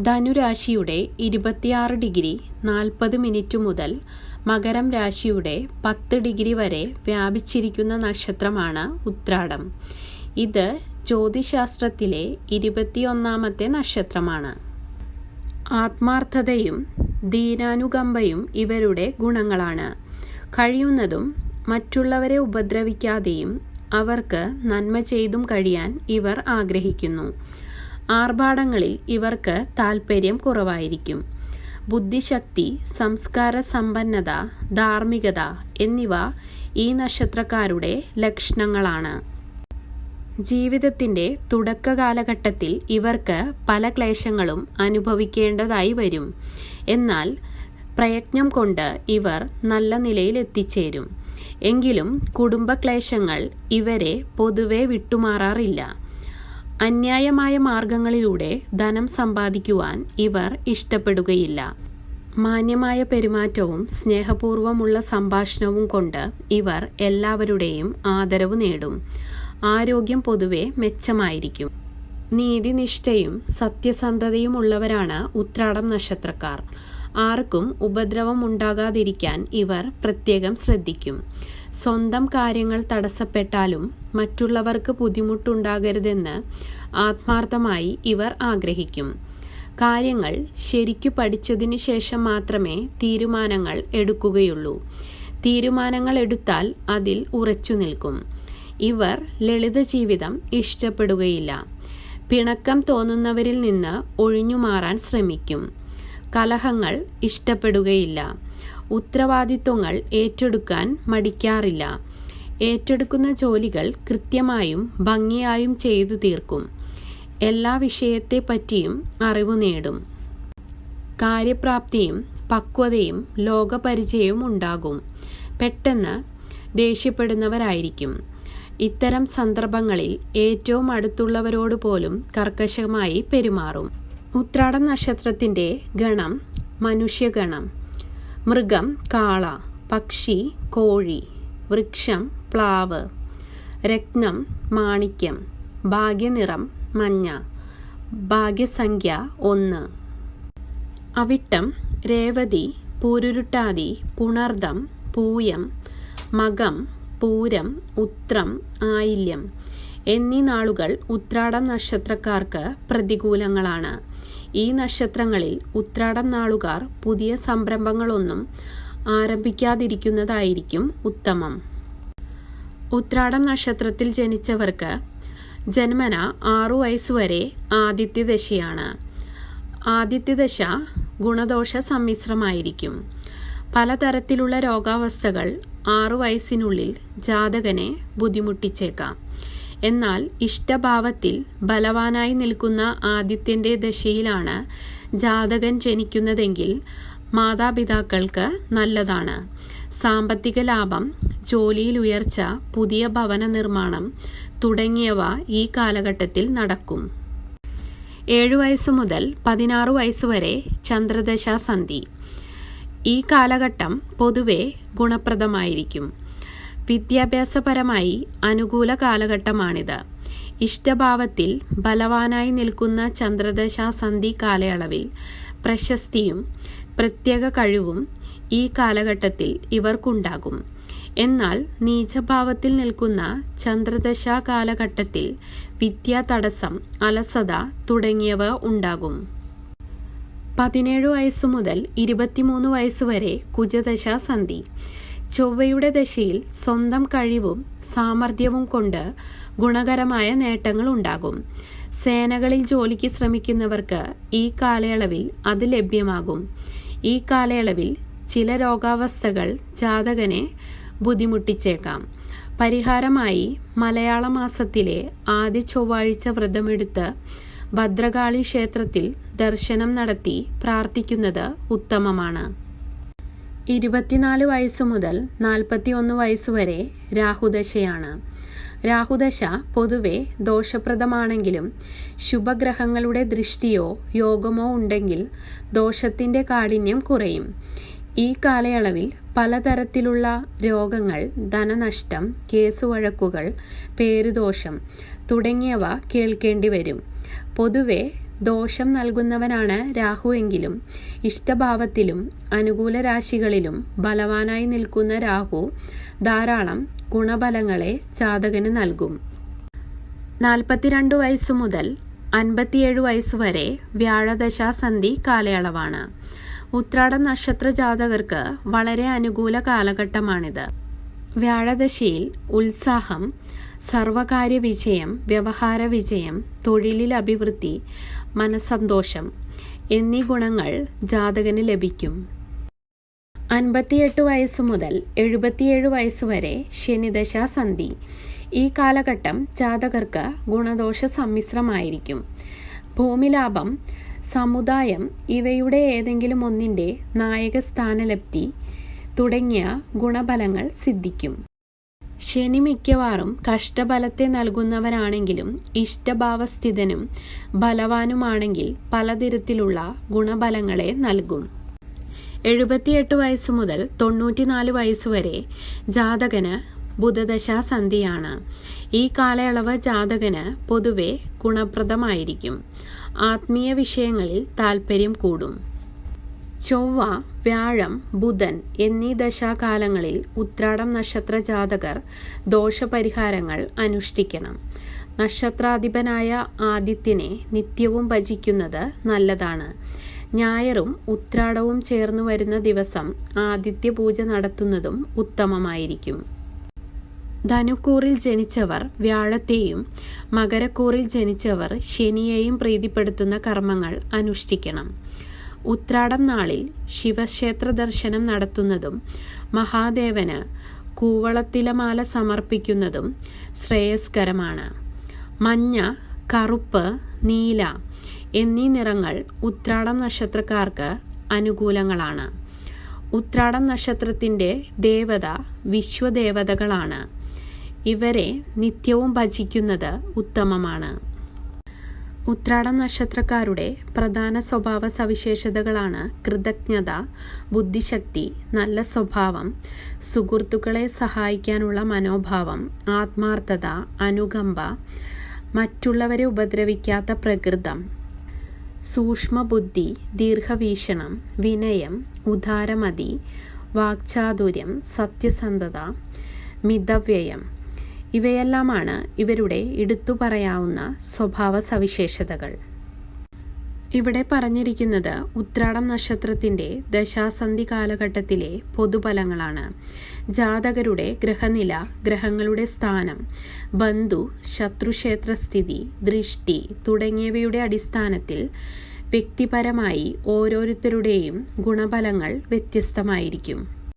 ധനുരാശിയുടെ 26°40' മുതൽ മകരം രാശിയുടെ 10° വരെ വ്യാപിച്ചിരിക്കുന്ന നക്ഷത്രമാണ് ഉത്രാടം. ഇത് ജ്യോതിശാസ്ത്രത്തിലെ 21ാമത്തെ നക്ഷത്രമാണ്. ആത്മാർത്ഥതയും ദീനാനുകമ്പയും ഇവരുടെ ഗുണങ്ങളാണ്. കഴിയുന്നതും മറ്റുള്ളവരെ ഉപദ്രവിക്കാതെയും അവർക്ക് നന്മ ചെയ്തും കഴിയാൻ ഇവർ ആഗ്രഹിക്കുന്നു. ആർഭാടങ്ങളിൽ ഇവർക്ക് താൽപ്പര്യം കുറവായിരിക്കും. ബുദ്ധിശക്തി, സംസ്കാര സമ്പന്നത, ധാർമ്മികത എന്നിവ ഈ നക്ഷത്രക്കാരുടെ ലക്ഷണങ്ങളാണ്. ജീവിതത്തിൻ്റെ തുടക്ക കാലഘട്ടത്തിൽ ഇവർക്ക് പല ക്ലേശങ്ങളും അനുഭവിക്കേണ്ടതായി വരും. എന്നാൽ പ്രയത്നം കൊണ്ട് ഇവർ നല്ല നിലയിൽ എത്തിച്ചേരും. എങ്കിലും കുടുംബക്ലേശങ്ങൾ ഇവരെ പൊതുവെ വിട്ടുമാറാറില്ല. അന്യായമായ മാർഗങ്ങളിലൂടെ ധനം സമ്പാദിക്കുവാൻ ഇവർ ഇഷ്ടപ്പെടുകയില്ല. മാന്യമായ പെരുമാറ്റവും സ്നേഹപൂർവമുള്ള സംഭാഷണവും കൊണ്ട് ഇവർ എല്ലാവരുടെയും ആദരവ് നേടും. ആരോഗ്യം പൊതുവെ മെച്ചമായിരിക്കും. നീതിനിഷ്ഠയും സത്യസന്ധതയും ഉള്ളവരാണ് ഉത്രാടം നക്ഷത്രക്കാർ. ആർക്കും ഉപദ്രവം ഉണ്ടാകാതിരിക്കാൻ ഇവർ പ്രത്യേകം ശ്രദ്ധിക്കും. സ്വന്തം കാര്യങ്ങൾ തടസ്സപ്പെട്ടാലും മറ്റുള്ളവർക്ക് ബുദ്ധിമുട്ടുണ്ടാകരുതെന്ന് ആത്മാർത്ഥമായി ഇവർ ആഗ്രഹിക്കും. കാര്യങ്ങൾ ശരിക്കു പഠിച്ചതിനു ശേഷം മാത്രമേ തീരുമാനങ്ങൾ എടുക്കുകയുള്ളൂ. തീരുമാനങ്ങൾ എടുത്താൽ അതിൽ ഉറച്ചു നിൽക്കും. ഇവർ ലളിത ജീവിതം ഇഷ്ടപ്പെടുകയില്ല. പിണക്കം തോന്നുന്നവരിൽ നിന്ന് ഒഴിഞ്ഞുമാറാൻ ശ്രമിക്കും. കലഹങ്ങൾ ഇഷ്ടപ്പെടുകയില്ല. ഉത്തരവാദിത്വങ്ങൾ ഏറ്റെടുക്കാൻ മടിക്കാറില്ല. ഏറ്റെടുക്കുന്ന ജോലികൾ കൃത്യമായും ഭംഗിയായും ചെയ്തു തീർക്കും. എല്ലാ വിഷയത്തെപ്പറ്റിയും അറിവ് നേടും. കാര്യപ്രാപ്തിയും പക്വതയും ലോകപരിചയവും ഉണ്ടാകും. പെട്ടെന്ന് ദേഷ്യപ്പെടുന്നവരായിരിക്കും. ഇത്തരം സന്ദർഭങ്ങളിൽ ഏറ്റവും അടുത്തുള്ളവരോട് പോലും കർക്കശമായി പെരുമാറും. ഉത്രാടം നക്ഷത്രത്തിൻ്റെ ഗണം മനുഷ്യഗണം. മൃഗം കാള, പക്ഷി കോഴി, വൃക്ഷം പ്ലാവ്, രത്നം മാണിക്യം, ഭാഗ്യനിറം മഞ്ഞ, ഭാഗ്യസംഖ്യ 1. അവിട്ടം, രേവതി, പൂരുരുട്ടാതി, പുണർദം, പൂയം, മകം, പൂരം, ഉത്രം, ആയില്യം എന്നീ നാളുകൾ ഉത്രാടം നക്ഷത്രക്കാർക്ക് പ്രതികൂലങ്ങളാണ്. ഈ നക്ഷത്രങ്ങളിൽ ഉത്രാടം നാളുകാർ പുതിയ സംരംഭങ്ങളൊന്നും ആരംഭിക്കാതിരിക്കുന്നതായിരിക്കും ഉത്തമം. ഉത്രാടം നക്ഷത്രത്തിൽ ജനിച്ചവർക്ക് ജന്മന 6 വയസ്സുവരെ ആദിത്യദശയാണ്. ആദിത്യദശ ഗുണദോഷ സമ്മിശ്രമായിരിക്കും. പലതരത്തിലുള്ള രോഗാവസ്ഥകൾ 6 വയസ്സിനുള്ളിൽ ജാതകനെ ബുദ്ധിമുട്ടിച്ചേക്കാം. എന്നാൽ ഇഷ്ടഭാവത്തിൽ ബലവാനായി നിൽക്കുന്ന ആദിത്യൻ്റെ ദശയിലാണ് ജാതകൻ ജനിക്കുന്നതെങ്കിൽ മാതാപിതാക്കൾക്ക് നല്ലതാണ്. സാമ്പത്തിക ലാഭം, ജോലിയിൽ ഉയർച്ച, പുതിയ ഭവന നിർമ്മാണം തുടങ്ങിയവ ഈ കാലഘട്ടത്തിൽ നടക്കും. 7 വയസ്സ് മുതൽ 16 വയസ്സുവരെ ചന്ദ്രദശാസന്ധി. ഈ കാലഘട്ടം പൊതുവെ ഗുണപ്രദമായിരിക്കും. വിദ്യാഭ്യാസപരമായി അനുകൂല കാലഘട്ടമാണിത്. ഇഷ്ടഭാവത്തിൽ ബലവാനായി നിൽക്കുന്ന ചന്ദ്രദശാസന്ധി കാലയളവിൽ പ്രശസ്തിയും പ്രത്യേക കഴിവും ഈ കാലഘട്ടത്തിൽ ഇവർക്കുണ്ടാകും. എന്നാൽ നീചഭാവത്തിൽ നിൽക്കുന്ന ചന്ദ്രദശാ കാലഘട്ടത്തിൽ വിദ്യാ തടസ്സം, അലസത തുടങ്ങിയവ ഉണ്ടാകും. 17 വയസ്സു മുതൽ 23 വയസ്സുവരെ കുജദശാസന്ധി. ചൊവ്വയുടെ ദശയിൽ സ്വന്തം കഴിവും സാമർഥ്യവും കൊണ്ട് ഗുണകരമായ നേട്ടങ്ങൾ ഉണ്ടാകും. സേനകളിൽ ജോലിക്ക് ശ്രമിക്കുന്നവർക്ക് ഈ കാലയളവിൽ അത് ലഭ്യമാകും. ഈ കാലയളവിൽ ചില രോഗാവസ്ഥകൾ ജാതകനെ ബുദ്ധിമുട്ടിച്ചേക്കാം. പരിഹാരമായി മലയാള മാസത്തിലെ ആദ്യ ചൊവ്വാഴ്ച വ്രതമെടുത്ത് ഭദ്രകാളി ക്ഷേത്രത്തിൽ ദർശനം നടത്തി പ്രാർത്ഥിക്കുന്നത് ഉത്തമമാണ്. 24 വയസ്സ് മുതൽ 41 വയസ്സുവരെ രാഹുദശയാണ്. രാഹുദശ പൊതുവെ ദോഷപ്രദമാണെങ്കിലും ശുഭഗ്രഹങ്ങളുടെ ദൃഷ്ടിയോ യോഗമോ ഉണ്ടെങ്കിൽ ദോഷത്തിൻ്റെ കാഠിന്യം കുറയും. ഈ കാലയളവിൽ പലതരത്തിലുള്ള രോഗങ്ങൾ, ധനനഷ്ടം, കേസുവഴക്കുകൾ, പേരുദോഷം തുടങ്ങിയവ കേൾക്കേണ്ടി വരും. പൊതുവെ ദോഷം നൽകുന്നവനാണ് രാഹുവെങ്കിലും ഇഷ്ടഭാവത്തിലും അനുകൂല രാശികളിലും ബലവാനായി നിൽക്കുന്ന രാഹു ധാരാളം ഗുണഫലങ്ങളെ ജാതകന് നൽകും. 42 വയസ്സു മുതൽ 57 വയസ്സുവരെ വ്യാഴദശാസന്ധി കാലയളവാണ്. ഉത്രാടം നക്ഷത്ര ജാതകർക്ക് വളരെ അനുകൂല കാലഘട്ടമാണിത്. വ്യാഴദശയിൽ ഉത്സാഹം, സർവകാര്യ വിജയം, വ്യവഹാര വിജയം, തൊഴിലിൽ അഭിവൃദ്ധി, മനസ്സന്തോഷം എന്നീ ഗുണങ്ങൾ ജാതകന് ലഭിക്കും. 58 വയസ്സു മുതൽ 77 വയസ്സുവരെ ശനിദശാസന്ധി. ഈ കാലഘട്ടം ജാതകർക്ക് ഗുണദോഷ സമ്മിശ്രമായിരിക്കും. ഭൂമിലാഭം, സമുദായം ഇവയുടെ ഏതെങ്കിലും ഒന്നിൻ്റെ നായകസ്ഥാനലബ്ധി തുടങ്ങിയ ഗുണഫലങ്ങൾ സിദ്ധിക്കും. ശനി മിക്കവാറും കഷ്ടഫലത്തെ നൽകുന്നവനാണെങ്കിലും ഇഷ്ടഭാവസ്ഥിതനും ബലവാനുമാണെങ്കിൽ പലതരത്തിലുള്ള ഗുണഫലങ്ങളെ നൽകും. 78 വയസ്സു മുതൽ 94 വയസ്സുവരെ ജാതകന് ബുധദശാസന്ധിയാണ്. ഈ കാലയളവ് ജാതകന് പൊതുവെ ഗുണപ്രദമായിരിക്കും. ആത്മീയ വിഷയങ്ങളിൽ താൽപ്പര്യം കൂടും. ചൊവ്വ, വ്യാഴം, ബുധൻ എന്നീ ദശാകാലങ്ങളിൽ ഉത്രാടം നക്ഷത്ര ജാതകർ ദോഷപരിഹാരങ്ങൾ അനുഷ്ഠിക്കണം. നക്ഷത്രാധിപനായ ആദിത്യനെ നിത്യവും ഭജിക്കുന്നത് നല്ലതാണ്. ഞായറും ഉത്രാടവും ചേർന്നു വരുന്ന ദിവസം ആദിത്യ പൂജ നടത്തുന്നതും ഉത്തമമായിരിക്കും. ധനുക്കൂറിൽ ജനിച്ചവർ വ്യാഴത്തെയും മകരക്കൂറിൽ ജനിച്ചവർ ശനിയെയും പ്രീതിപ്പെടുത്തുന്ന കർമ്മങ്ങൾ അനുഷ്ഠിക്കണം. ഉത്രാടം നാളിൽ ശിവക്ഷേത്ര ദർശനം നടത്തുന്നതും മഹാദേവന് കൂവളത്തിലമാല സമർപ്പിക്കുന്നതും ശ്രേയസ്കരമാണ്. മഞ്ഞ, കറുപ്പ്, നീല എന്നീ നിറങ്ങൾ ഉത്രാടം നക്ഷത്രക്കാർക്ക് അനുകൂലങ്ങളാണ്. ഉത്രാടം നക്ഷത്രത്തിൻ്റെ ദേവത വിശ്വദേവതകളാണ്. ഇവരെ നിത്യവും ഭജിക്കുന്നത് ഉത്തമമാണ്. ഉത്രാടം നക്ഷത്രക്കാരുടെ പ്രധാന സ്വഭാവ സവിശേഷതകളാണ് കൃതജ്ഞത, ബുദ്ധിശക്തി, നല്ല സ്വഭാവം, സുഹൃത്തുക്കളെ സഹായിക്കാനുള്ള മനോഭാവം, ആത്മാർത്ഥത, അനുകമ്പ, മറ്റുള്ളവരെ ഉപദ്രവിക്കാത്ത പ്രകൃതം, സൂക്ഷ്മബുദ്ധി, ദീർഘവീക്ഷണം, വിനയം, ഉദാരമതി, വാക്ചാതുര്യം, സത്യസന്ധത, മിതവ്യയം ഇവയെല്ലാമാണ് ഇവരുടെ എടുത്തു പറയാവുന്ന സ്വഭാവ സവിശേഷതകൾ. ഇവിടെ പറഞ്ഞിരിക്കുന്നത് ഉത്രാടം നക്ഷത്രത്തിൻ്റെ ദശാസന്ധി കാലഘട്ടത്തിലെ പൊതുഫലങ്ങളാണ്. ജാതകരുടെ ഗ്രഹനില, ഗ്രഹങ്ങളുടെ സ്ഥാനം, ബന്ധു ശത്രുക്ഷേത്രസ്ഥിതി, ദൃഷ്ടി തുടങ്ങിയവയുടെ അടിസ്ഥാനത്തിൽ വ്യക്തിപരമായി ഓരോരുത്തരുടെയും ഗുണഫലങ്ങൾ വ്യത്യസ്തമായിരിക്കും.